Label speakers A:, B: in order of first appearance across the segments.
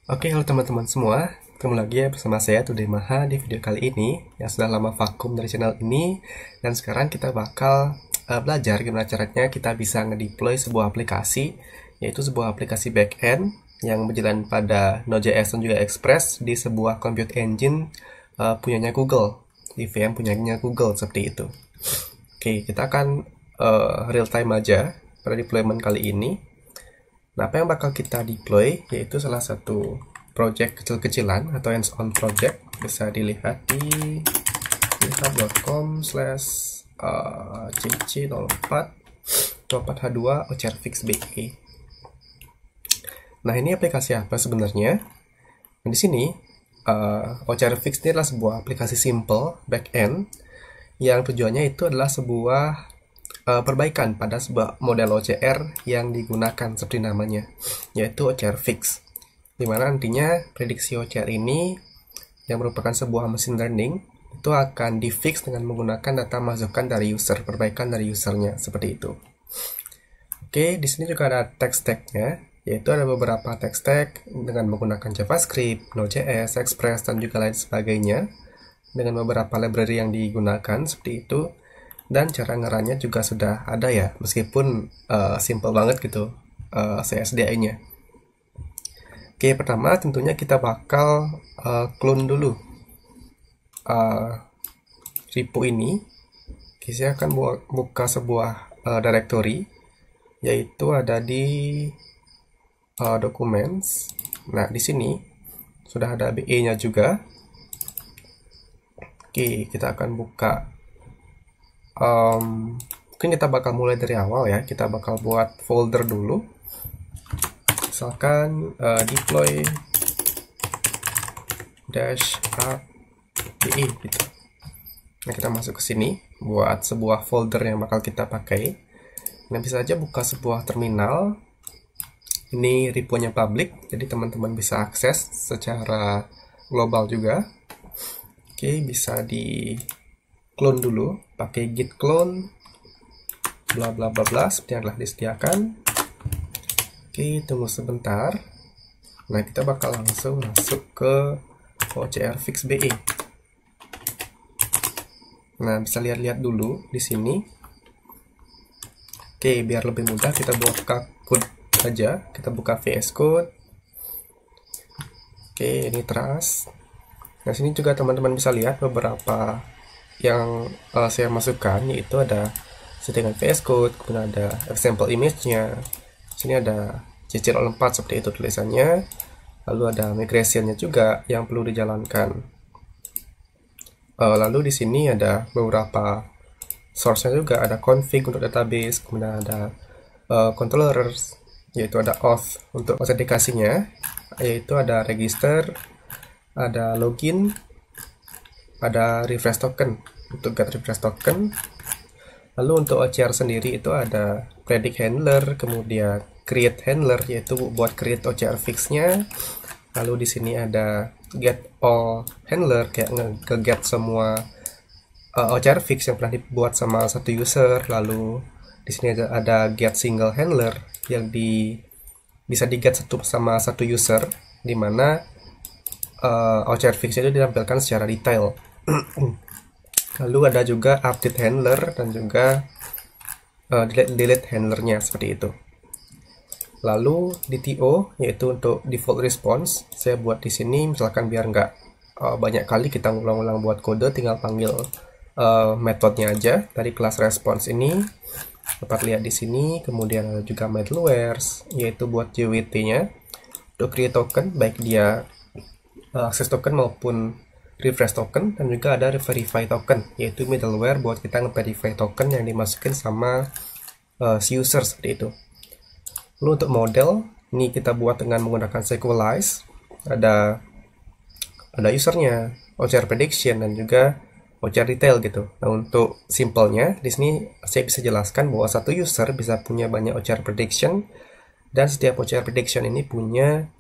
A: Oke, halo teman-teman semua. Ketemu lagi ya bersama saya Today Maha di video kali ini yang sudah lama vakum dari channel ini. Dan sekarang kita bakal belajar gimana caranya kita bisa ngedeploy sebuah aplikasi, yaitu sebuah aplikasi backend yang berjalan pada Node.js dan juga Express di sebuah compute engine punyanya Google, di VM punyanya Google seperti itu. Oke, kita akan real time aja pada deployment kali ini. Nah, apa yang bakal kita deploy yaitu salah satu project kecil-kecilan atau hands-on project, bisa dilihat di github.com/cc04 ocrfixbe. Nah, ini aplikasi apa sebenarnya? Nah, di sini ocrfix ini adalah sebuah aplikasi simple backend yang tujuannya itu adalah sebuah perbaikan pada sebuah model OCR yang digunakan seperti namanya, yaitu OCR fix, di mana nantinya prediksi OCR ini yang merupakan sebuah machine learning itu akan di fix dengan menggunakan data masukan dari user, perbaikan dari usernya seperti itu. Oke, di sini juga ada text tag-nya, yaitu ada beberapa text tag dengan menggunakan JavaScript, Node.js, Express, dan juga lain sebagainya dengan beberapa library yang digunakan seperti itu. Dan cara ngerunnya juga sudah ada ya, meskipun simple banget gitu CSDI-nya. Oke, pertama tentunya kita bakal clone dulu repo ini. Oke, saya akan buka sebuah directory, yaitu ada di documents. Nah, di sini sudah ada BE-nya juga. Oke, kita akan buka. Mungkin kita bakal mulai dari awal ya. Kita bakal buat folder dulu. Misalkan deploy -app.be gitu. Nah, kita masuk ke sini buat sebuah folder yang bakal kita pakai. Nah, bisa aja buka sebuah terminal. Ini repo-nya public, jadi teman-teman bisa akses secara global juga. Oke, bisa di clone dulu pakai git clone bla bla bla bla seperti yang telah disediakan. Oke, tunggu sebentar. Nah, kita bakal langsung masuk ke ocrfixbe. Nah, bisa lihat-lihat dulu di sini. Oke, biar lebih mudah kita buka code aja. Kita buka VS Code. Oke, ini trust. Nah, sini juga teman-teman bisa lihat beberapa yang saya masukkan, yaitu ada settingan VS Code, kemudian ada example image-nya. Sini ada CC04 seperti itu tulisannya. Lalu ada migration-nya juga yang perlu dijalankan. Lalu di sini ada beberapa source-nya juga, ada config untuk database, kemudian ada controllers, yaitu ada auth untuk autentikasinya, yaitu ada register, ada login, ada refresh token untuk get refresh token. Lalu untuk OCR sendiri itu ada predict handler, kemudian create handler, yaitu buat create OCR fix-nya. Lalu di sini ada get all handler, kayak nge-get semua OCR fix yang pernah dibuat sama satu user. Lalu di sini ada get single handler yang bisa di-get sama satu user, di mana OCR fix itu ditampilkan secara detail. Lalu ada juga update handler dan juga delete handlernya seperti itu. Lalu DTO, yaitu untuk default response, saya buat di sini misalkan biar nggak banyak kali kita ngulang-ulang buat kode, tinggal panggil metodenya aja dari kelas response ini. Dapat lihat di sini. Kemudian ada juga middlewares, yaitu buat JWT-nya untuk create token, baik dia access token maupun refresh token, dan juga ada verify token, yaitu middleware buat kita nge-verify token yang dimasukin sama si user seperti itu. Lalu untuk model, ini kita buat dengan menggunakan Sequelize. Ada usernya, OCR prediction, dan juga OCR detail gitu. Nah, untuk simpelnya, di sini saya bisa jelaskan bahwa satu user bisa punya banyak OCR prediction, dan setiap OCR prediction ini punya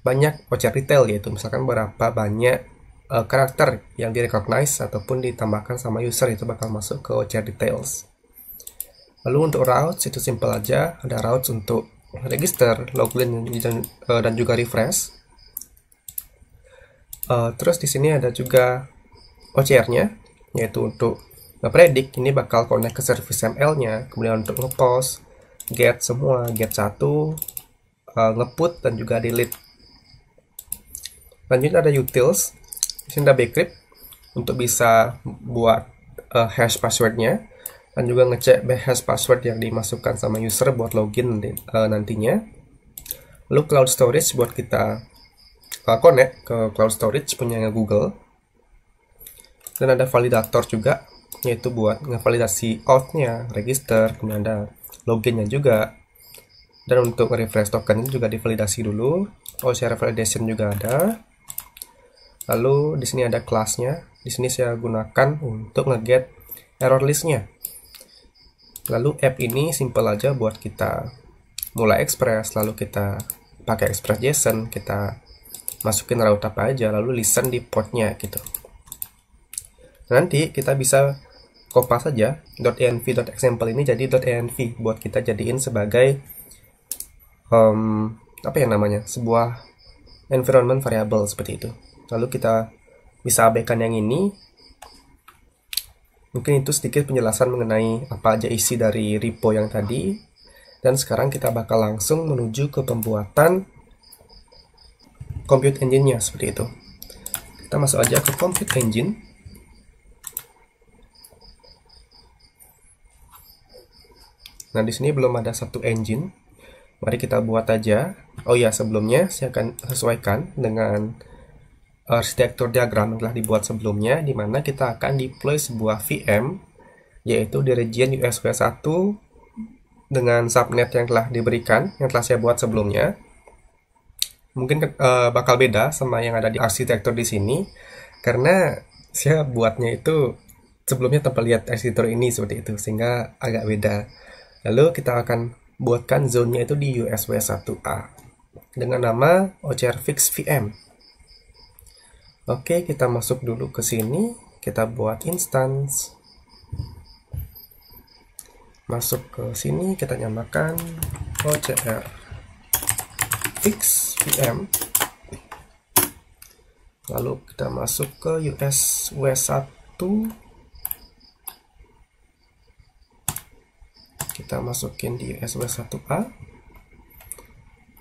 A: banyak OCR detail, yaitu misalkan berapa banyak karakter yang direcognize ataupun ditambahkan sama user, itu bakal masuk ke OCR details. Lalu untuk routes itu simple aja, ada routes untuk register, login dan juga refresh. Terus di sini ada juga OCR-nya, yaitu untuk ngepredik ini bakal connect ke service ML-nya, kemudian untuk ngepost, get semua, get 1, ngeput dan juga delete. Lanjut ada utils, di sini ada bcrypt untuk bisa buat hash passwordnya dan juga ngecek hash password yang dimasukkan sama user buat login nantinya. Lalu cloud storage buat kita connect ke cloud storage punya Google. Dan ada validator juga, yaitu buat ngevalidasi auth-nya, register, kemudian ada loginnya juga. Dan untuk refresh token juga divalidasi dulu. OCR validation juga ada. Lalu di sini ada kelasnya. Di sini saya gunakan untuk ngeget error listnya. Lalu app ini simple aja buat kita mulai express, lalu kita pakai express JSON, kita masukin route apa aja, lalu listen di portnya gitu. Nanti kita bisa kopas saja .env.example ini jadi .env buat kita jadiin sebagai apa yang namanya, sebuah environment variable seperti itu. Lalu kita bisa abaikan yang ini. Mungkin itu sedikit penjelasan mengenai apa aja isi dari repo yang tadi. Dan sekarang kita bakal langsung menuju ke pembuatan compute engine-nya seperti itu. Kita masuk aja ke compute engine. Nah, di sini belum ada satu engine. Mari kita buat aja. Oh ya, sebelumnya saya akan sesuaikan dengan arsitektur diagram yang telah dibuat sebelumnya, di mana kita akan deploy sebuah VM, yaitu di region USW1 dengan subnet yang telah diberikan, yang telah saya buat sebelumnya. Mungkin bakal beda sama yang ada di arsitektur di sini, karena saya buatnya itu sebelumnya tanpa lihat arsitektur ini seperti itu, sehingga agak beda. Lalu kita akan buatkan zone-nya itu di USW1A dengan nama OCR Fix VM. Oke, kita masuk dulu ke sini, kita buat instance. Masuk ke sini, kita nyamakan OCR Fix VM. Lalu kita masuk ke USW1. Kita masukin di USW1A.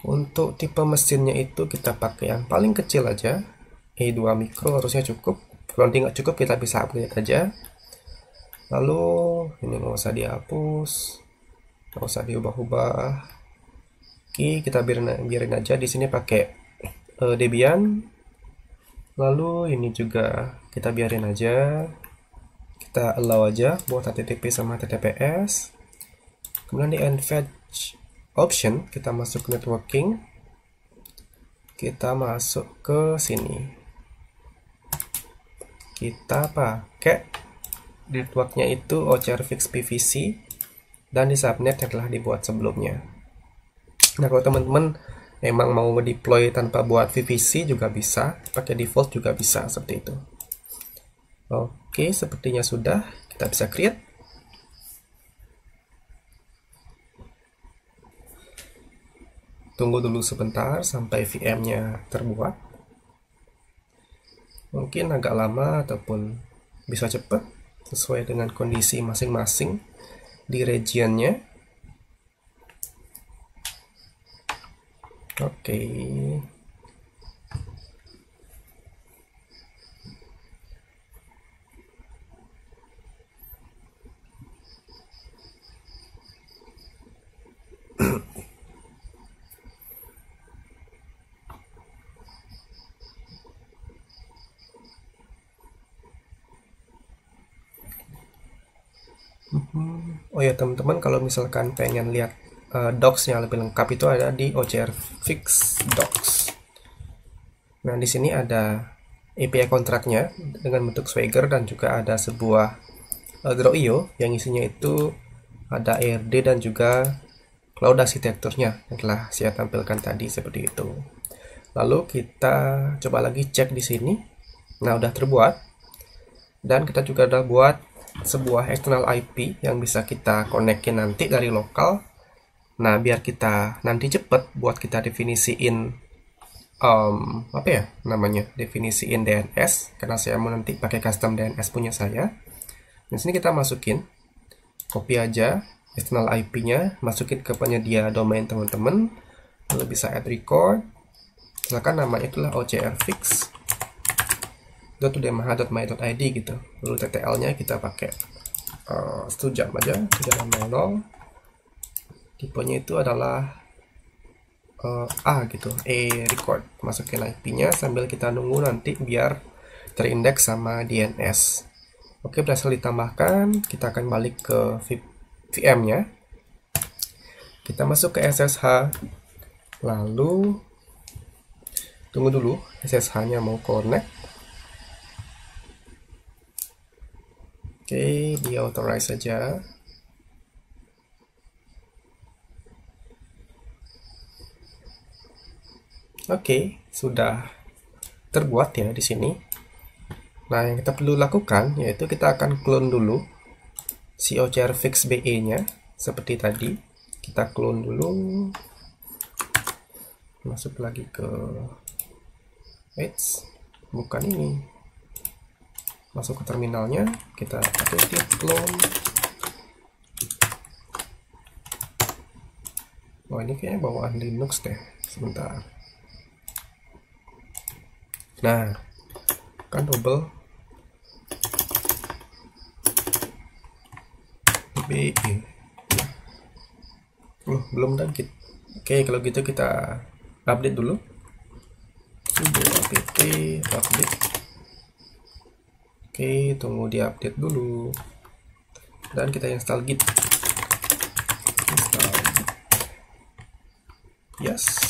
A: Untuk tipe mesinnya itu kita pakai yang paling kecil aja, E2 micro harusnya cukup. Kalau nanti nggak cukup kita bisa upgrade aja. Lalu ini nggak usah dihapus, nggak usah diubah-ubah. Oke, kita biarin aja di sini pakai Debian. Lalu ini juga kita biarin aja. Kita allow aja buat HTTP sama HTTPS. Kemudian di Enfetch option kita masuk ke networking. Kita masuk ke sini. Kita pakai networknya itu OCR Fix PVC dan di subnet yang telah dibuat sebelumnya. Nah, kalau teman-teman memang mau deploy tanpa buat VPC juga bisa, pakai default juga bisa seperti itu. Oke, sepertinya sudah. Kita bisa create. Tunggu dulu sebentar sampai VM-nya terbuat. Mungkin agak lama ataupun bisa cepat sesuai dengan kondisi masing-masing di regionnya. Oke. Oh ya teman-teman, kalau misalkan pengen lihat docs-nya lebih lengkap itu ada di OCR Fix Docs. Nah, di sini ada API kontraknya dengan bentuk Swagger dan juga ada sebuah Draw.io yang isinya itu ada ARD dan juga cloud arsitekturnya yang telah saya tampilkan tadi seperti itu. Lalu kita coba lagi cek di sini. Nah, udah terbuat. Dan kita juga udah buat sebuah external IP yang bisa kita konekin nanti dari lokal Nah, biar kita nanti cepet buat kita definisiin apa ya namanya, definisiin DNS, karena saya mau nanti pakai custom DNS punya saya. Di sini kita masukin, copy aja external IP-nya, masukin ke penyedia domain teman-teman, lalu bisa add record, silakan namanya itulah ocrfix .udmh.my.id gitu. Lalu TTL-nya kita pakai 1 jam aja, 3600. Tipenya itu adalah A gitu, record. Masukin IP-nya sambil kita nunggu nanti biar terindeks sama DNS. Oke, berhasil ditambahkan. Kita akan balik ke VM-nya. Kita masuk ke SSH. Lalu tunggu dulu, SSH-nya mau connect. Oke, di authorize saja. Oke, sudah terbuat ya di sini. Nah, yang kita perlu lakukan yaitu kita akan clone dulu si ocrfix BE-nya seperti tadi. Kita clone dulu. Masuk lagi ke bukan ini. Masuk ke terminalnya, kita pakai clone. Oh, ini kayaknya bawaan Linux deh. Sebentar. Nah, kan double BE. Belum lagi. Oke, kalau gitu kita update dulu. Sudo apt update. Oke, tunggu di update dulu. Dan kita install git. Yes.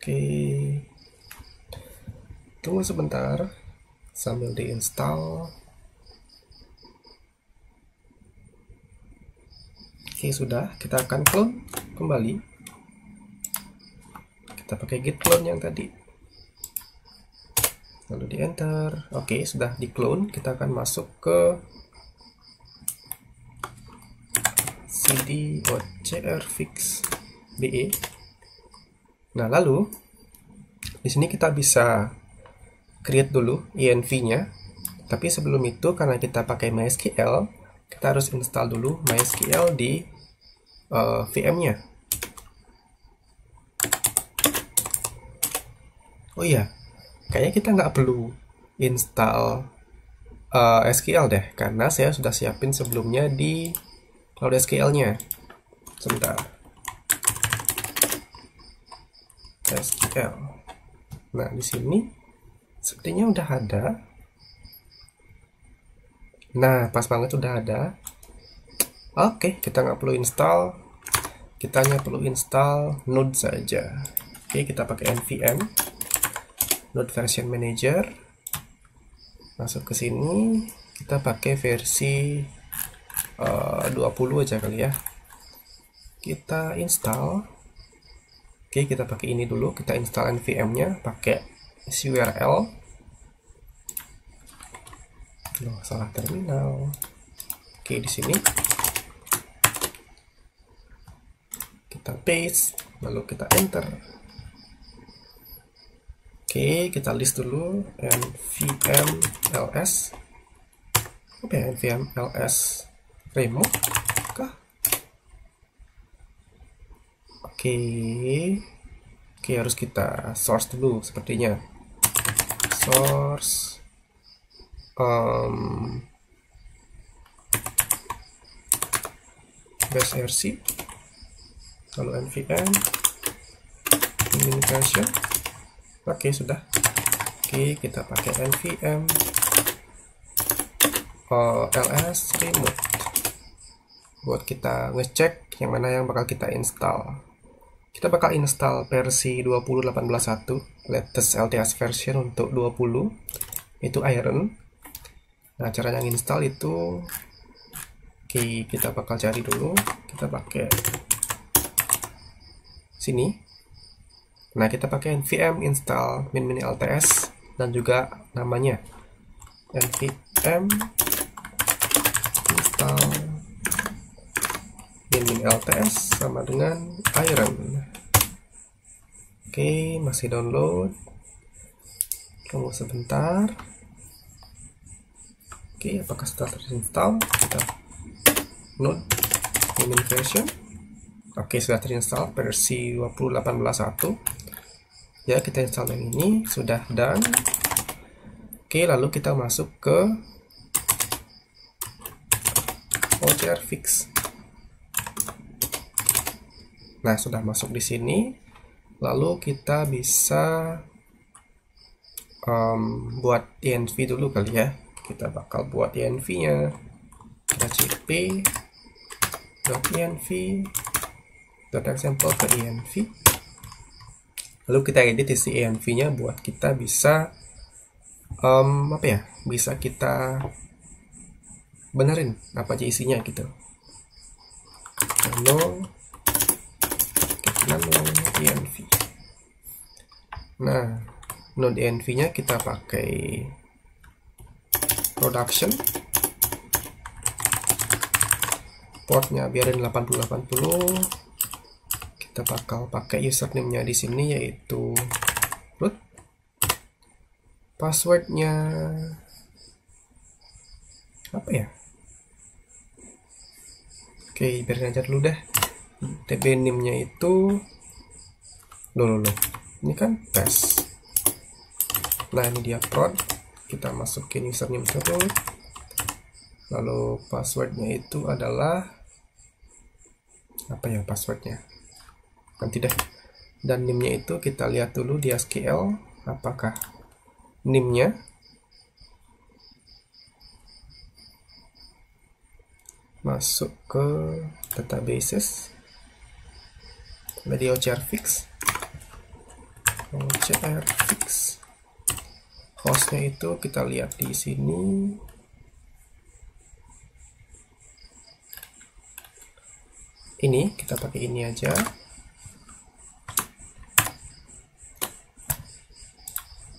A: Oke, tunggu sebentar sambil diinstal. Oke, sudah. Kita akan clone kembali. Kita pakai git clone yang tadi. Lalu di enter. Oke, sudah di clone. Kita akan masuk ke cd ocrfix BE. Nah, lalu di sini kita bisa create dulu env-nya. Tapi sebelum itu, karena kita pakai MySQL, kita harus install dulu MySQL di VM-nya. Oh iya, kayaknya kita nggak perlu install SQL deh, karena saya sudah siapin sebelumnya di Cloud SQL-nya. Sebentar. SQL. Nah, di sini sepertinya udah ada. Nah, pas banget udah ada. Oke, kita nggak perlu install. Kita hanya perlu install Node saja. Oke, kita pakai npm Node Version Manager. Masuk ke sini, kita pakai versi 20 aja kali ya. Kita install. Oke, kita pakai ini dulu. Kita install npm-nya pakai url. Loh, salah terminal. Oke, di sini kita paste, lalu kita enter. Oke, kita list dulu nvm ls. Apa ya, nvm ls remote kah? Oke, harus kita source dulu sepertinya. Source base rc, lalu nvm communication. Oke, sudah. Oke, kita pakai nvm ls remote buat kita ngecek yang mana yang bakal kita install. Kita bakal install versi 20.18.1 latest LTS version untuk 20, itu Iron. Nah, caranya install itu, oke, kita bakal cari dulu. Kita pakai sini Nah, kita pakai npm install min lts dan juga namanya npm install min lts sama dengan iron. Oke, masih download. Tunggu sebentar. Oke, apakah setelah terinstall? Kita node min version. Oke, sudah terinstall versi 2018.1. Ya, kita install yang ini, sudah done. Oke, lalu kita masuk ke OCR Fix. Nah, sudah masuk di sini. Lalu kita bisa buat env dulu kali ya. Kita bakal buat env-nya. Kita cp.env.example ke env. Lalu kita edit isi env-nya buat kita bisa bisa kita benerin apa aja isinya gitu. Nano env. Nah, node env-nya kita pakai production. Portnya biarin 8080. Kita bakal pakai username-nya di sini yaitu root. Passwordnya apa ya? Oke, biarin aja dulu deh. DB name-nya itu loh. Ini kan test. Nah, ini dia prod. Kita masukin username tersebut. Lalu passwordnya itu adalah apa ya passwordnya? Nanti deh. Dan name-nya itu kita lihat dulu di SQL apakah name-nya masuk ke databases. Di OCR Fix. Hostnya itu kita lihat di sini. Ini kita pakai ini aja.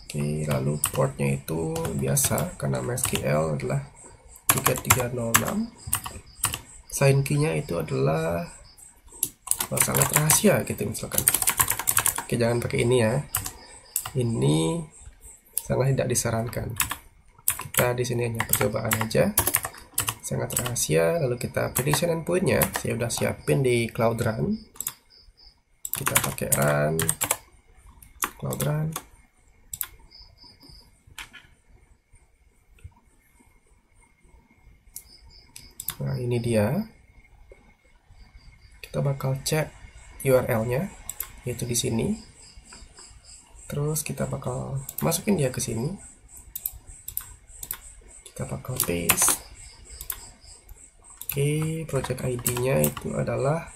A: Oke, lalu portnya itu biasa karena MySQL adalah 3306. Sign key-nya itu adalah sangat rahasia gitu misalkan. Oke, jangan pakai ini ya. Ini sangat tidak disarankan. Kita di sini hanya percobaan aja. Sangat rahasia. Lalu kita prediction endpoint-nya saya udah siapin di Cloud Run. Kita pakai run Cloud Run. Nah, ini dia. Kita bakal cek URL-nya, yaitu di sini. Terus kita bakal masukin dia ke sini. Kita bakal paste. Oke, project ID-nya itu adalah,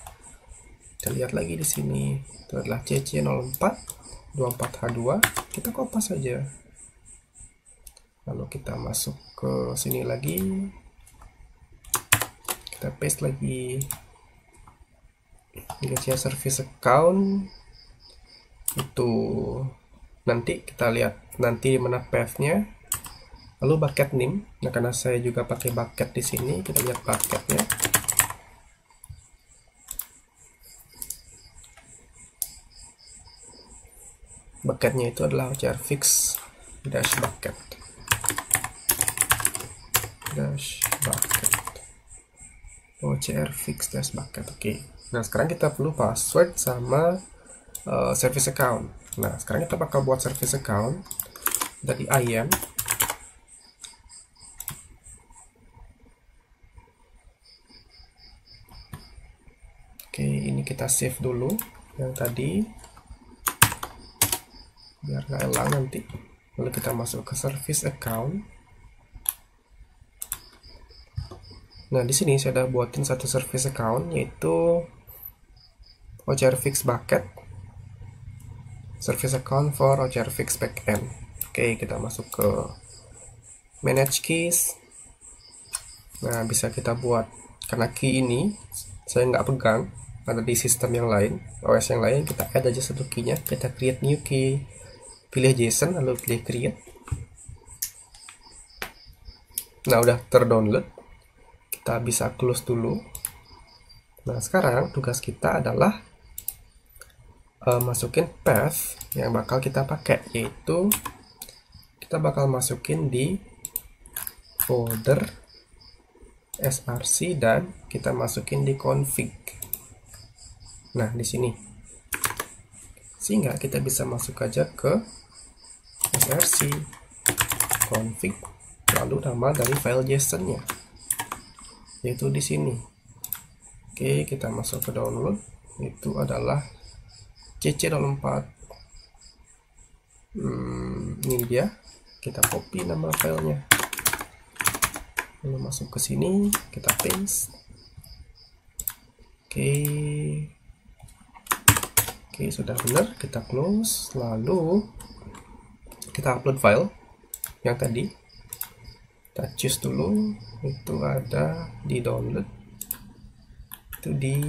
A: kita lihat lagi di sini. Itu adalah CC0424H2. Kita kopas saja. Lalu kita masuk ke sini lagi. Kita paste lagi. Gacha service account itu nanti kita lihat nanti mana path-nya. Lalu bucket name. Nah, karena saya juga pakai bucket di sini, kita lihat bucketnya. Bucketnya itu adalah OCR Fix dash bucket. OCR Fix dash bucket. Oke. Nah, sekarang kita perlu password sama service account. Nah, sekarang kita bakal buat service account dari IAM. Oke, ini kita save dulu yang tadi biar nggak hilang nanti. Lalu kita masuk ke service account. Nah, di sini saya udah buatin satu service account yaitu OCR Fix Bucket. Service account for OCR Fix Backend. Oke, kita masuk ke Manage Keys. Nah, bisa kita buat karena key ini saya nggak pegang. ada di sistem yang lain, OS yang lain, kita add aja satu keynya, kita create new key, pilih JSON lalu pilih create. Nah, udah terdownload, kita bisa close dulu. Nah, sekarang tugas kita adalah masukin path yang bakal kita pakai, yaitu kita bakal masukin di folder src dan kita masukin di config. Nah, di sini. Sehingga kita bisa masuk aja ke src config lalu nama dari file JSON-nya, yaitu di sini. Oke, kita masuk ke download, itu adalah cc04. Ini dia, kita copy nama filenya, lalu masuk ke sini, kita paste. Oke, sudah benar, kita close, lalu kita upload file yang tadi. Kita choose dulu, itu ada di download, itu di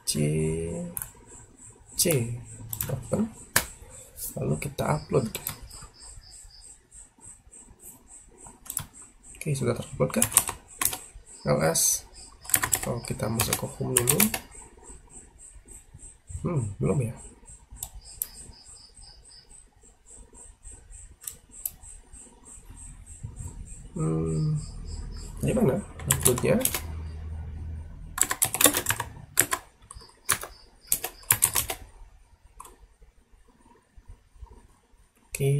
A: C open, lalu kita upload. Oke, sudah terupload kan? ls. Oh, kita masuk ke home dulu. Belum ya? Gimana uploadnya? Oke.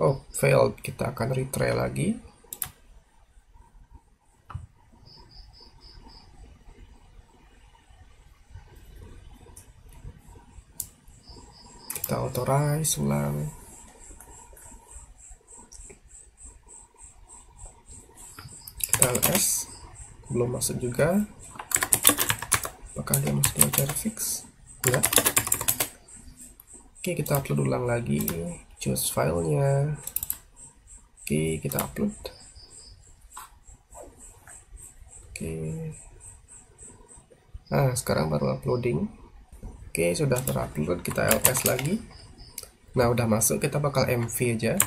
A: Oh, failed. Kita akan retry lagi. Kita authorize ulang. ls, belum masuk juga. Apakah dia masuk di OCR fix? Enggak. Oke, kita upload ulang lagi, choose filenya. Oke, kita upload. Oke, nah sekarang baru uploading. Oke, sudah terupload, kita ls lagi. Nah, udah masuk, kita bakal mv aja,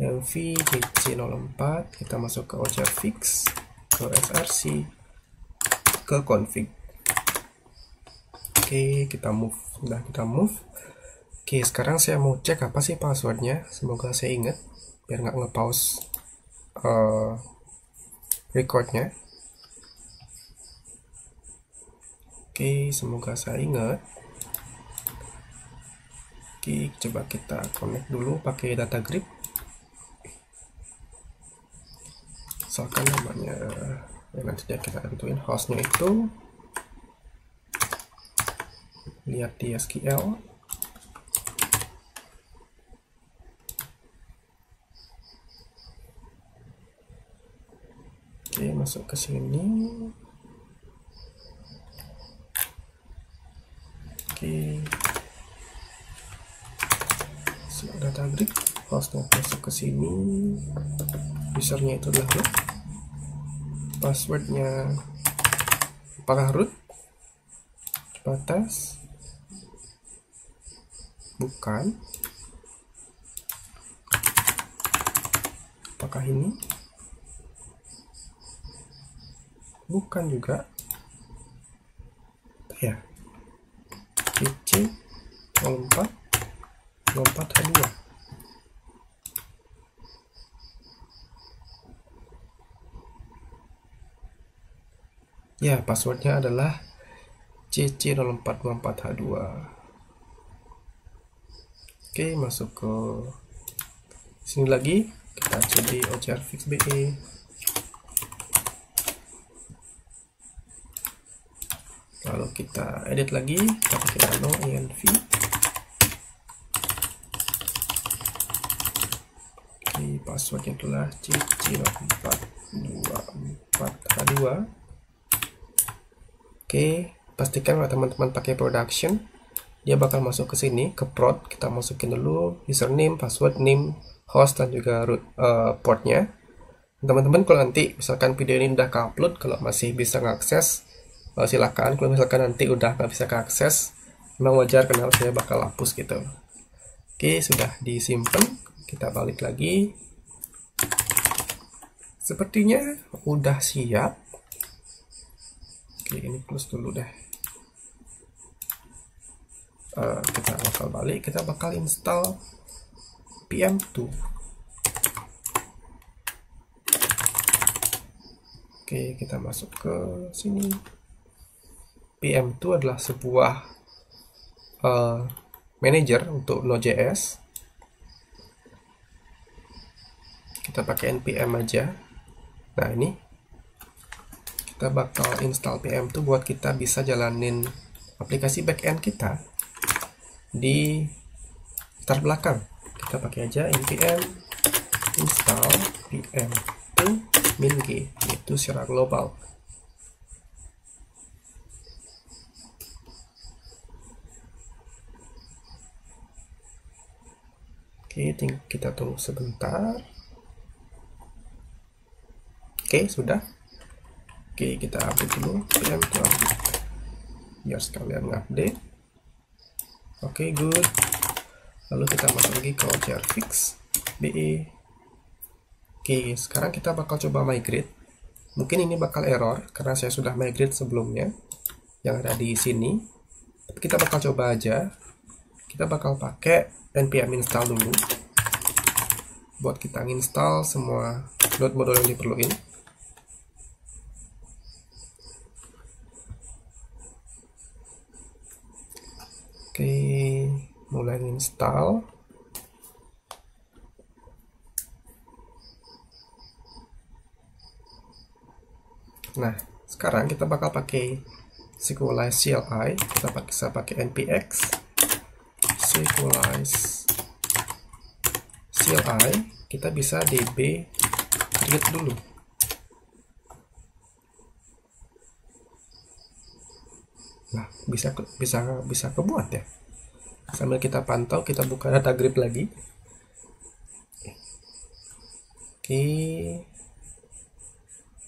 A: mv cc04, kita masuk ke OCR fix, ke src, ke config. Oke, kita move. Udah kita move. Oke, sekarang saya mau cek apa sih passwordnya. Semoga saya ingat biar nggak nge-pause recordnya. Oke, semoga saya ingat. Oke, coba kita connect dulu pakai data grip. Misalkan namanya, ya nanti kita tentuin hostnya itu, lihat di SQL. Oke, masuk ke sini. Oke, data grid, hostnya masuk ke sini, usernya itu adalah root, passwordnya apakah root? Coba tes, bukan. Apakah ini? Bukan juga. Ya, cc 04 H2. Ya, passwordnya adalah cc0424h2. Oke, masuk ke sini lagi, kita cd OCR fix be. Lalu kita edit lagi, kita pakai nano env. Oke, passwordnya adalah cc0424h2. Oke, pastikan kalau teman-teman pakai production, dia bakal masuk ke sini, ke prod. Kita masukin dulu username, password, name, host, dan juga root portnya. Teman-teman kalau nanti misalkan video ini udah ke-upload, kalau masih bisa ngakses, silakan. Kalau misalkan nanti udah nggak bisa keakses, memang wajar karena saya bakal hapus gitu. Oke, sudah disimpan. Kita balik lagi. Sepertinya udah siap. Oke, ini close dulu deh. Kita bakal balik, kita bakal install PM2. Oke, kita masuk ke sini. PM2 adalah sebuah manager untuk Node.js. Kita pakai npm aja. Nah, ini kita bakal install PM2 buat kita bisa jalanin aplikasi backend kita di start belakang. Kita pakai aja npm install PM2 min-g, itu secara global. Oke, kita tunggu sebentar. Oke, sudah. Oke, kita update dulu PM2 biar sekalian update. Oke, good. Lalu kita masuk lagi ke OCR fix BE. Oke, sekarang kita bakal coba migrate. Mungkin ini bakal error karena saya sudah migrate sebelumnya yang ada di sini. Kita bakal coba aja. Kita bakal pakai npm install dulu buat kita install semua node modul yang diperluin. Oke, mulai install. Nah, sekarang kita bakal pakai Sequelize CLI. Kita bisa pakai npx Sequelize CLI. Kita bisa db create dulu. Nah, bisa kebuat ya. Sambil kita pantau, kita buka data grip lagi. Oke,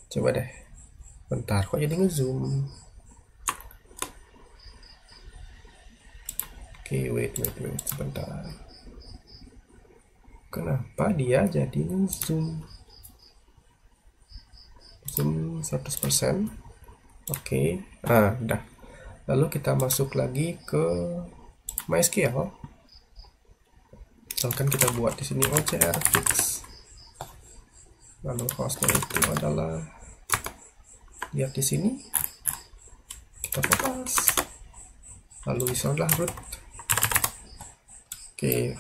A: coba deh. Bentar, kok jadi ngezoom? Oke, wait, sebentar. Kenapa dia jadi ngezoom? Zoom 100%. Oke, udah. Lalu kita masuk lagi ke MySQL. Misalkan kita buat di sini OCR fix. Lalu hostnya itu adalah, lihat di sini, kita fokus. Lalu itu adalah root. Oke,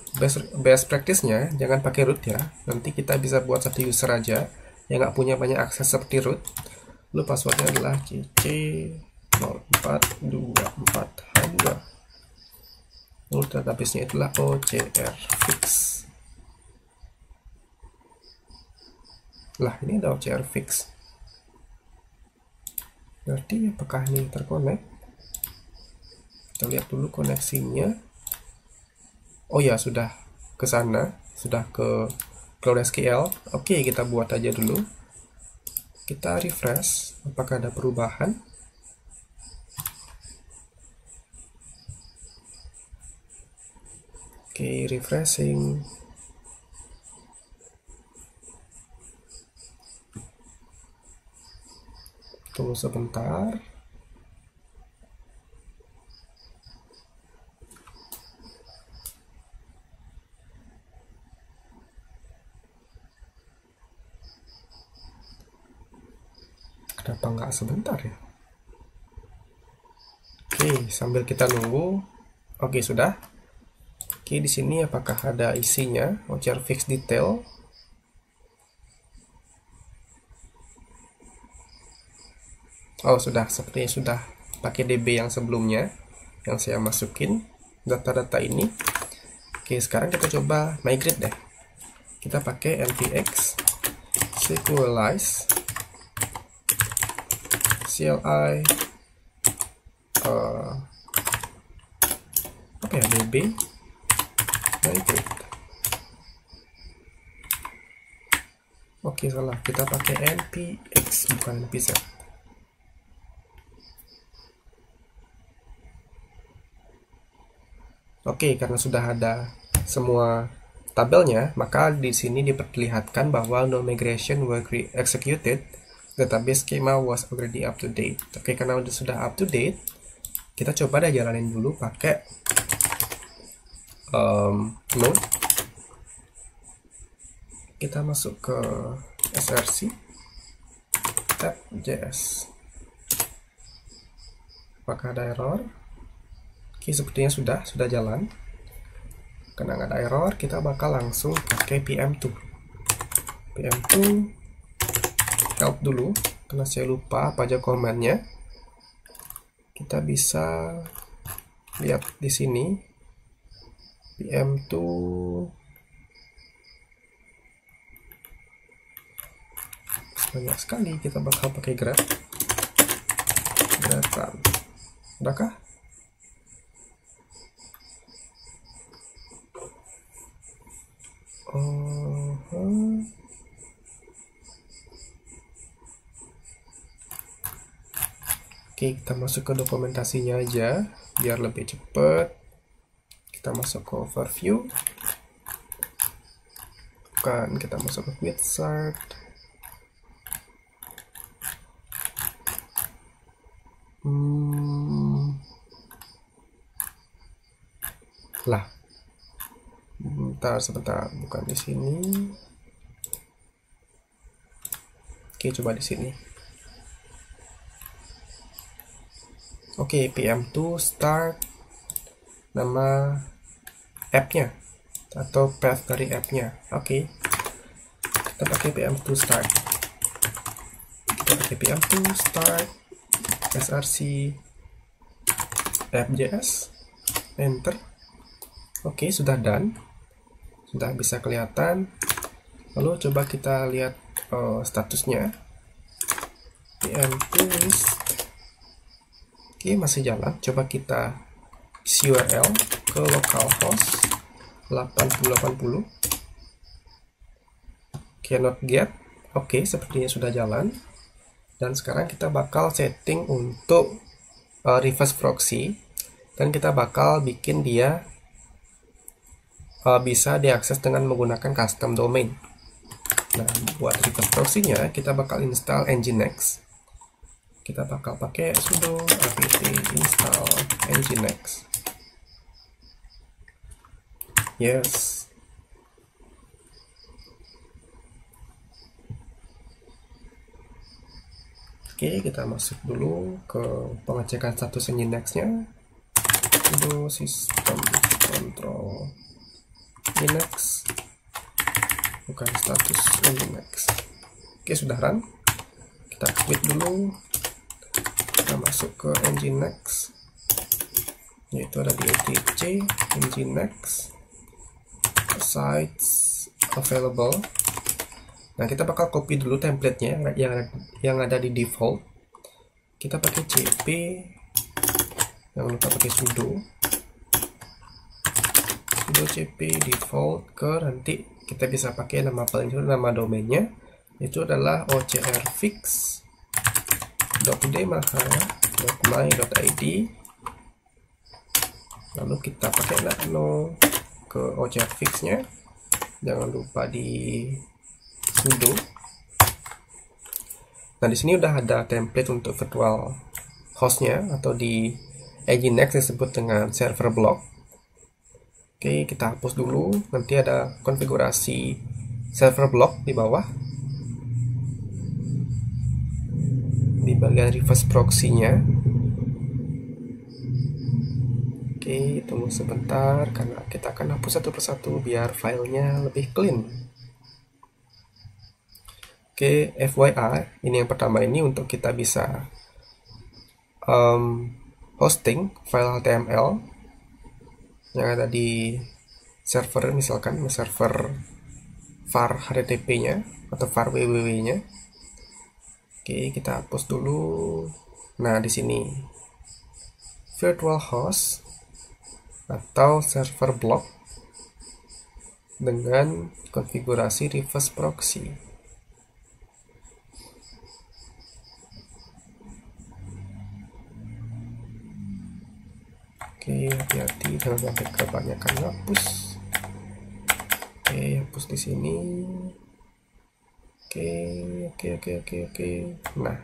A: best practice-nya jangan pakai root ya. Nanti kita bisa buat satu user aja yang nggak punya banyak akses seperti root. Lalu passwordnya adalah cc0424h2. Lalu database-nya itulah OCR fix. Lah, ini ada OCR fix. Berarti apakah ini terkonek? Kita lihat dulu koneksinya. Oh ya, sudah ke sana, sudah ke CloudSQL. Oke, kita buat aja dulu. Kita refresh, apakah ada perubahan? Oke, refreshing. Tunggu sebentar. Kenapa nggak sebentar ya? Oke, sambil kita nunggu. Oke, sudah. Oke, di sini apakah ada isinya? OCR fix detail. Oh, sudah. Sepertinya sudah pakai DB yang sebelumnya yang saya masukin data-data ini. Oke, sekarang kita coba migrate deh. Kita pakai npx Sequelize CLI apa ya, db migrate. Oke, salah. Kita pakai npx, bukan npz. Oke, karena sudah ada semua tabelnya, maka di sini diperlihatkan bahwa no migration were executed, database schema was already up to date. Oke, karena sudah up to date, kita coba deh jalanin dulu pakai node. Kita masuk ke src app.js. Apakah ada error? Oke, sepertinya sudah jalan. Karena nggak ada error, kita bakal langsung pakai pm2 help dulu, karena saya lupa apa aja komannya. Kita bisa lihat di sini pm2 banyak sekali. Kita bakal pakai grab run. Udahkah? Oke, kita masuk ke dokumentasinya aja biar lebih cepat. Kita masuk ke overview. Kita masuk ke quick start. Lah, sebentar, bukan di sini. Oke, coba di sini. Oke, pm2 start nama app-nya atau path dari app-nya. Oke, kita pakai pm2 start. Kita pakai pm2 start src app.js, enter. Oke, sudah done, sudah bisa kelihatan. Lalu coba kita lihat statusnya pm2 list. Oke, masih jalan. Coba kita isi URL ke localhost 8080. Cannot get. Oke, sepertinya sudah jalan. Dan sekarang kita bakal setting untuk reverse proxy, dan kita bakal bikin dia bisa diakses dengan menggunakan custom domain. Nah, buat reverse proxy-nya kita bakal install nginx. Kita bakal pakai sudo apt install nginx. Yes. Oke, kita masuk dulu ke pengecekan status nginx-nya. Sudo system control nginx, bukan status nginx. Oke, sudah run. Kita quit dulu. Kita masuk ke nginx, yaitu ada di etc nginx sites available. Nah, kita bakal copy dulu template-nya yang ada di default. Kita pakai cp, jangan lupa pakai sudo cp default ke, nanti kita bisa pakai nama paling nama domainnya, itu adalah ocrfix.dmaha.my.id. lalu kita pakai nano ke ocrfix-nya, jangan lupa di sudo. Nah, di sini udah ada template untuk virtual hostnya, atau di nginx disebut dengan server block. Oke, kita hapus dulu. Nanti ada konfigurasi server block di bawah, di bagian reverse proxy-nya. Oke, tunggu sebentar karena kita akan hapus satu persatu biar filenya lebih clean. Oke, FYI, ini yang pertama ini untuk kita bisa hosting file HTML yang ada di server, misalkan server var HTTP-nya atau var www-nya. Oke, kita hapus dulu. Nah, di sini virtual host atau server block dengan konfigurasi reverse proxy. Oke, hati-hati jangan sampai kebanyakan hapus. Oke, hapus di sini. Oke. Nah,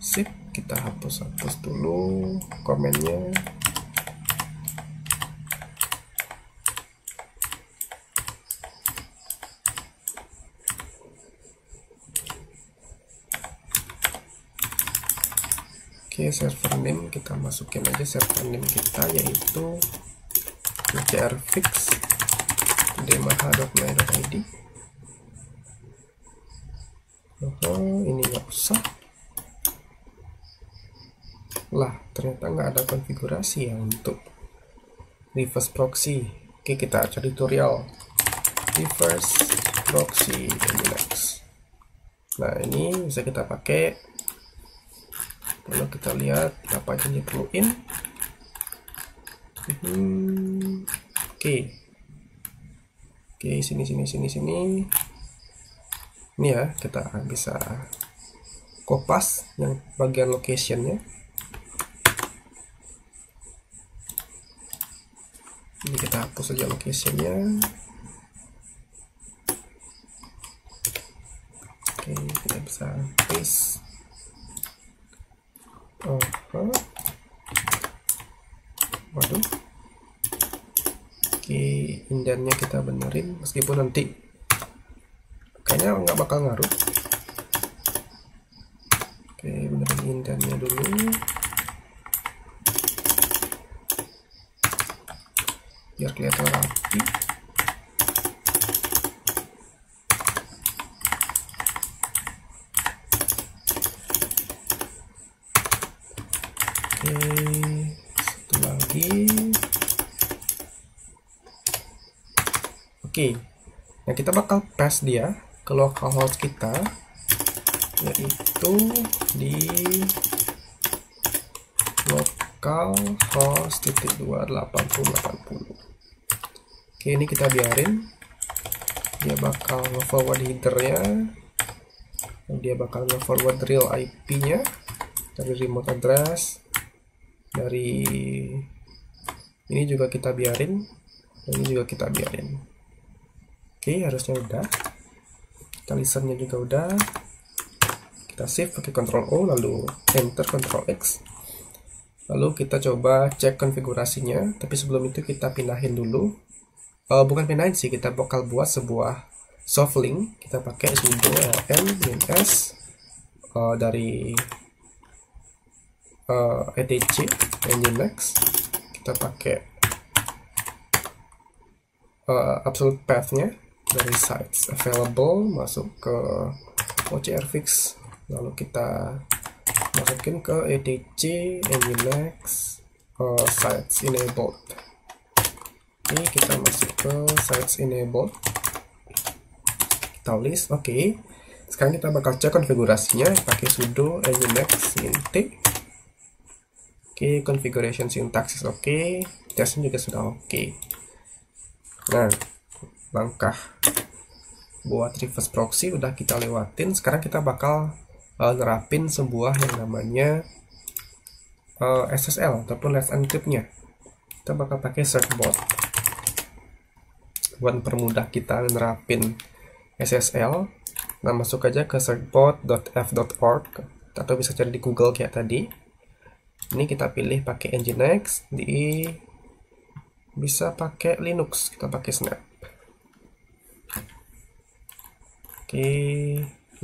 A: sip, kita hapus dulu komennya. Oke, server name kita masukin aja server name kita, yaitu wcrfix demaha.my.id. Ini nggak usah lah, ternyata nggak ada konfigurasi ya untuk reverse proxy. Oke, kita cari tutorial reverse proxy Nginx. Nah, ini bisa kita pakai. Lalu kita lihat apa aja yang diperluin. Oke, sini. Ini ya, kita bisa kopas yang bagian locationnya. Ini kita hapus saja locationnya. Oke, kita bisa paste. Waduh. Oke, indennya kita benerin, meskipun nanti kayaknya nggak bakal ngaruh. Oke, benerin indennya dulu. Biar kelihatan rapi. Oke, satu lagi. Oke, nah kita bakal paste dia ke localhost kita, yaitu di localhost 2.80.80. Oke, ini kita biarin, dia bakal nge-forward headernya, dia bakal nge-forward real IP-nya dari remote address. Dari ini juga kita biarin, dan ini juga kita biarin. Oke, harusnya udah. Kita listennya juga udah. Kita save pakai Ctrl O, lalu enter Ctrl X. Lalu kita coba cek konfigurasinya, tapi sebelum itu kita pindahin dulu. Bukan pindahin sih, kita bakal buat sebuah soft link. Kita pakai sudo lm-s dari etc nginx. Kita pakai absolute path-nya dari sites available, masuk ke wcrfix, lalu kita masukin ke etc nginx sites enabled. Ini kita masuk ke sites enabled, kita list. Oke, sekarang kita bakal cek konfigurasinya pakai sudo nginx int. Oke, configuration syntax oke, tesnya juga sudah oke. Nah, langkah buat reverse proxy udah kita lewatin. Sekarang kita bakal nerapin sebuah yang namanya SSL ataupun Let's Encrypt-nya. Kita bakal pakai searchbot buat mempermudah kita nerapin SSL. Nah, masuk aja ke searchbot.f.org atau bisa cari di Google kayak tadi. Ini kita pilih pakai Nginx, bisa pakai Linux, kita pakai Snap. Oke,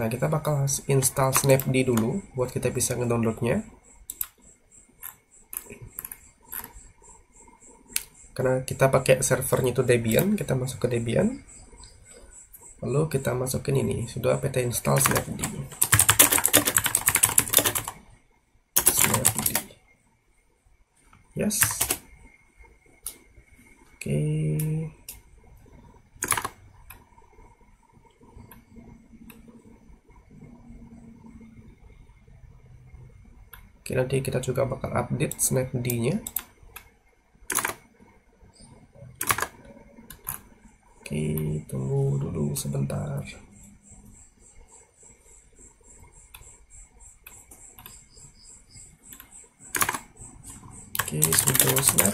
A: nah kita bakal install Snapd dulu buat kita bisa ngedownloadnya. Karena kita pakai servernya itu Debian, kita masuk ke Debian. Lalu kita masukin ini, sudo apt install Snapd. Yes. Oke. Oke, nanti kita juga bakal update Snapd-nya. Oke, tunggu dulu sebentar. Oke, Oke, sudo snap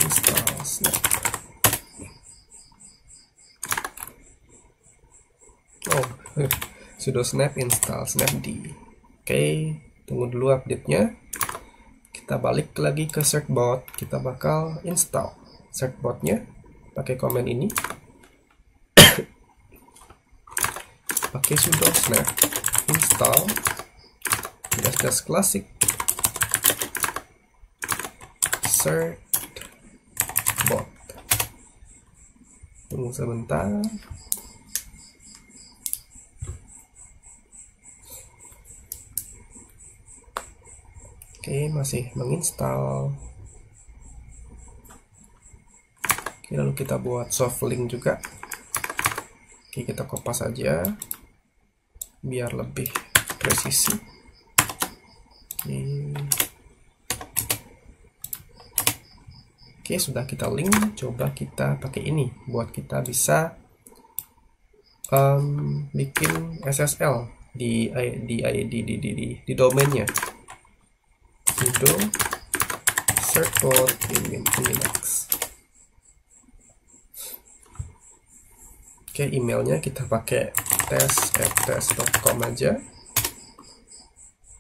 A: install snap. Oh, sudo snap install snapd. Oke, tunggu dulu update-nya. Kita balik lagi ke certbot. Kita bakal install certbot-nya pakai komen ini. Pakai sudo snap install dash classic certbot. Tunggu sebentar. Oke, masih menginstal. Oke, lalu kita buat soft link juga. Oke, kita kopas aja biar lebih presisi. Oke, sudah kita link. Coba kita pakai ini buat kita bisa bikin SSL di domainnya. Sudo certbot in Linux. Oke, emailnya kita pakai tes@tes.com aja.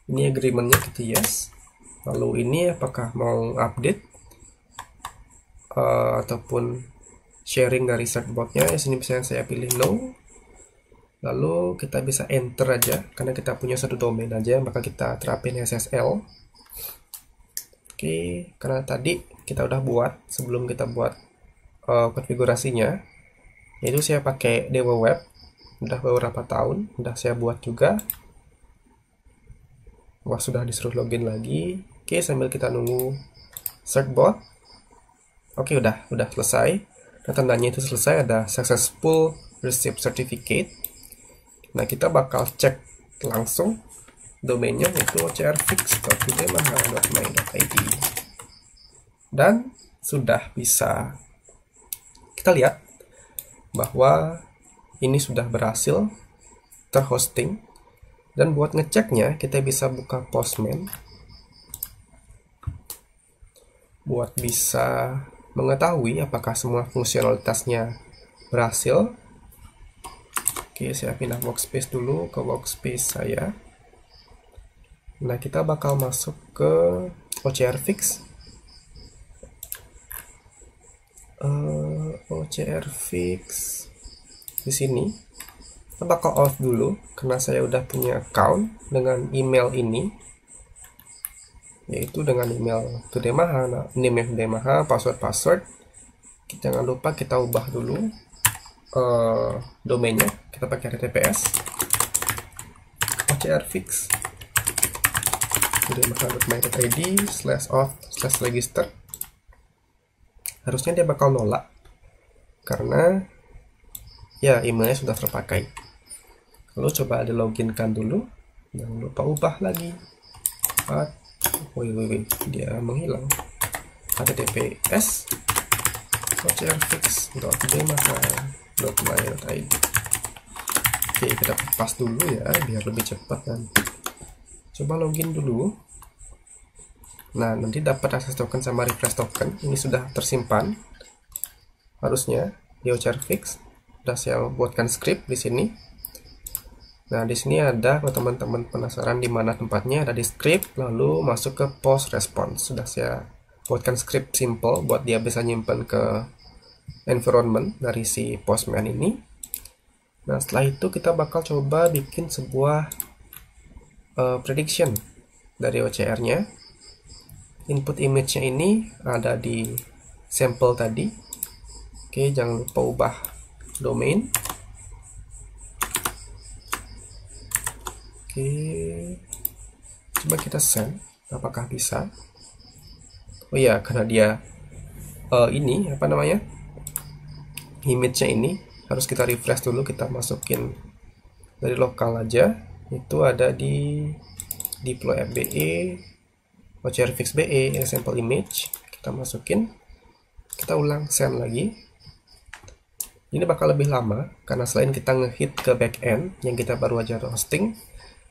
A: Ini agreementnya kita yes. Lalu ini apakah mau update ataupun sharing dari certbotnya. Di sini misalnya saya pilih no. Lalu kita bisa enter aja karena kita punya satu domain aja, maka kita terapin SSL. Oke, karena tadi kita udah buat sebelum kita buat konfigurasinya, yaitu saya pakai Dewa Web, udah beberapa tahun, udah saya buat juga. Wah, sudah disuruh login lagi. Oke, sambil kita nunggu certbot. Oke, udah selesai. Dan tandanya itu selesai, ada successful receipt certificate. Nah, kita bakal cek langsung domainnya, yaitu ocrfix.udemaha.my.id, dan sudah bisa kita lihat bahwa ini sudah berhasil terhosting. Dan buat ngeceknya kita bisa buka Postman buat bisa mengetahui apakah semua fungsionalitasnya berhasil. Oke, saya pindah workspace dulu ke workspace saya. Nah, kita bakal masuk ke ocrfix. ocrfix di sini. Kita bakal off dulu karena saya udah punya account dengan email ini, yaitu dengan email Udemaha, name Udemaha, password. Jangan lupa kita ubah dulu domainnya. Kita pakai https ocrfix udemaha.my.id/off/register. Harusnya dia bakal nolak karena ya emailnya sudah terpakai. Lalu coba di loginkan dulu, jangan lupa ubah lagi. Dia menghilang. https ocrfix.udemaha.my.id. Oke, kita pas dulu ya biar lebih cepat nanti. Coba login dulu. Nah, nanti dapat akses token sama refresh token. Ini sudah tersimpan harusnya di ocrfix. Sudah saya buatkan script di sini. Nah, di sini ada, kalau teman-teman penasaran di mana tempatnya, ada di script, lalu masuk ke post response. Sudah saya buatkan script simple buat dia bisa nyimpan ke environment dari si Postman ini. Nah, setelah itu kita bakal coba bikin sebuah prediction dari OCR-nya. Input image-nya ini ada di sampel tadi. Oke, jangan lupa ubah domain. Oke, coba kita send, apakah bisa? Oh ya, karena dia ini apa namanya, image-nya ini harus kita refresh dulu. Kita masukin dari lokal aja, itu ada di deploy fbe ocrfix be ini sample image, kita masukin, kita ulang send lagi. Ini bakal lebih lama karena selain kita ngehit ke backend yang kita baru aja hosting,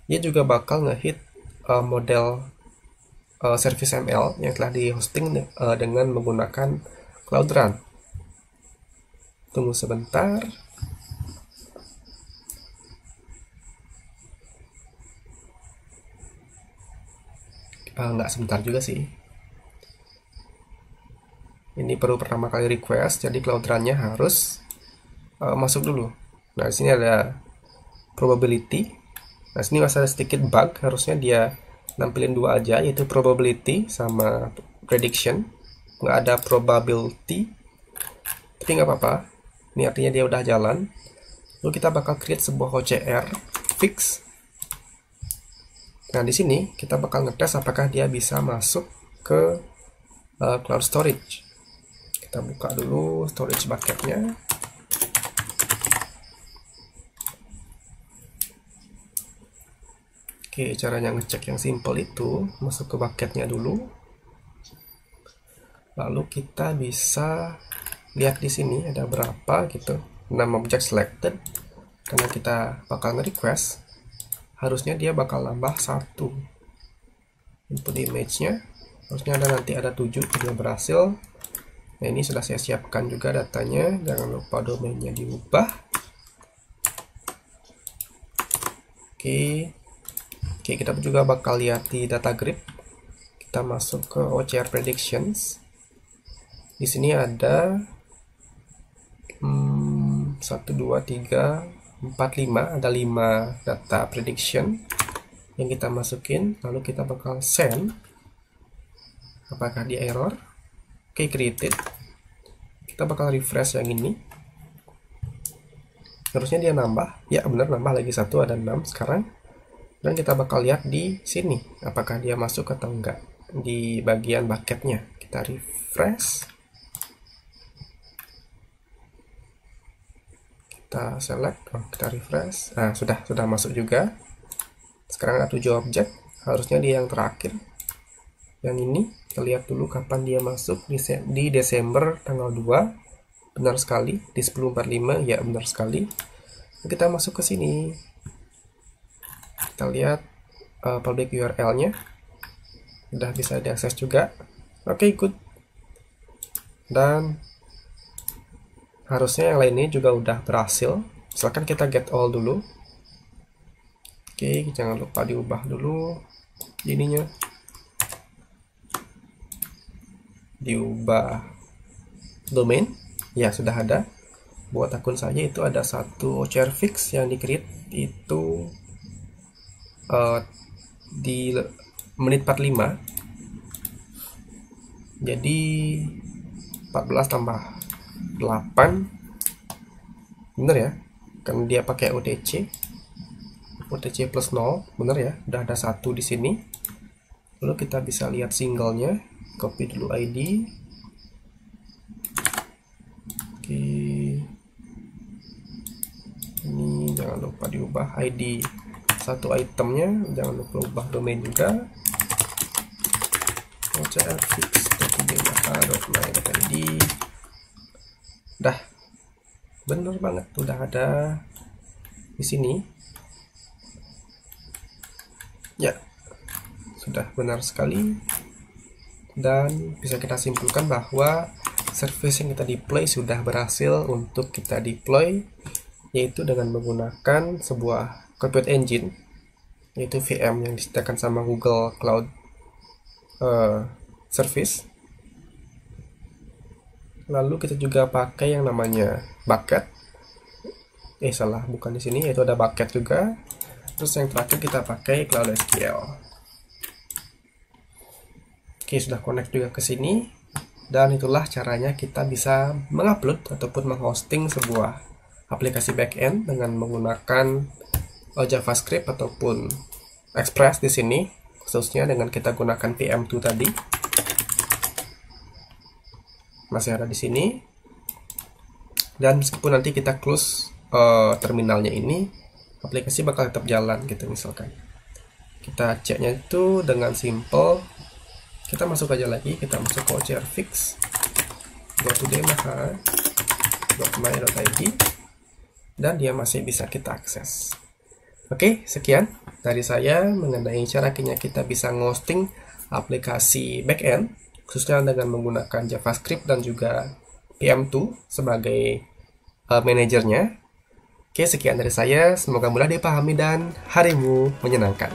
A: dia juga bakal ngehit model service ML yang telah di hosting dengan menggunakan Cloud Run. Tunggu sebentar. Nggak sebentar juga sih. Ini perlu pertama kali request, jadi Cloud Run-nya harus masuk dulu. Nah, di sini ada probability. Nah, sini masih ada sedikit bug, harusnya dia nampilin dua aja, yaitu probability sama prediction. Nggak ada probability, tapi nggak apa-apa. Ini artinya dia udah jalan. Lalu kita bakal create sebuah OCR fix. Nah, di sini kita bakal ngetes apakah dia bisa masuk ke cloud storage. Kita buka dulu storage bucketnya. Oke, caranya ngecek yang simple itu, masuk ke bucketnya dulu. Lalu kita bisa lihat di sini ada berapa gitu, 6 object selected. Karena kita bakal nge-request, harusnya dia bakal nambah 1. Input image-nya, harusnya nanti ada 7, dia berhasil. Nah, ini sudah saya siapkan juga datanya, jangan lupa domainnya diubah. Oke, kita juga bakal lihat di data grid. Kita masuk ke OCR predictions. Di sini ada 1, 2, 3, 4, 5. Ada 5 data prediction yang kita masukin. Lalu kita bakal send. Apakah dia error? Oke, created. Kita bakal refresh yang ini. Harusnya dia nambah. Ya, benar, nambah lagi 1, ada 6 sekarang. Dan kita bakal lihat di sini apakah dia masuk atau enggak di bagian bucketnya. Kita refresh, kita select, kita refresh. Nah, sudah masuk juga. Sekarang ada 7 objek, harusnya dia yang terakhir. Yang ini kita lihat dulu kapan dia masuk, di Desember tanggal 2. Benar sekali, di 10.45, ya benar sekali. Kita masuk ke sini. Kita lihat public URL-nya udah bisa diakses juga. Oke, good. Dan harusnya yang lainnya juga udah berhasil. Misalkan kita get all dulu. Oke, jangan lupa diubah dulu ininya. Diubah domain. Ya, sudah ada. Buat akun saya itu ada satu OCR fix yang di-create itu di menit 45. Jadi 14 tambah 8 bener ya, kan dia pakai OTC plus 0, bener ya, udah ada 1 di sini. Lalu kita bisa lihat singlenya, copy dulu ID. Oke, ini jangan lupa diubah ID satu itemnya, jangan lupa ubah domain juga. OCR fix.dmh.my.id. Dah, bener banget, udah ada di sini. Ya, sudah benar sekali. Dan bisa kita simpulkan bahwa service yang kita deploy sudah berhasil untuk kita deploy, yaitu dengan menggunakan sebuah Compute Engine, yaitu VM yang disediakan sama Google Cloud Service. Lalu kita juga pakai yang namanya bucket. Salah, bukan di sini, yaitu ada bucket juga. Terus yang terakhir kita pakai Cloud SQL. Oke, sudah connect juga ke sini. Dan itulah caranya kita bisa mengupload ataupun menghosting sebuah aplikasi backend dengan menggunakan JavaScript ataupun Express di sini, khususnya dengan kita gunakan PM2 tadi. Masih ada di sini. Dan meskipun nanti kita close terminalnya ini, aplikasi bakal tetap jalan gitu misalkan. Kita ceknya itu dengan simple. Kita masuk aja lagi, kita masuk ke OCR fix. Go to dmh.my.id dan dia masih bisa kita akses. Oke, sekian dari saya mengenai cara kita bisa nghosting aplikasi backend, khususnya dengan menggunakan JavaScript dan juga PM2 sebagai manajernya. Oke, sekian dari saya. Semoga mudah dipahami dan harimu menyenangkan.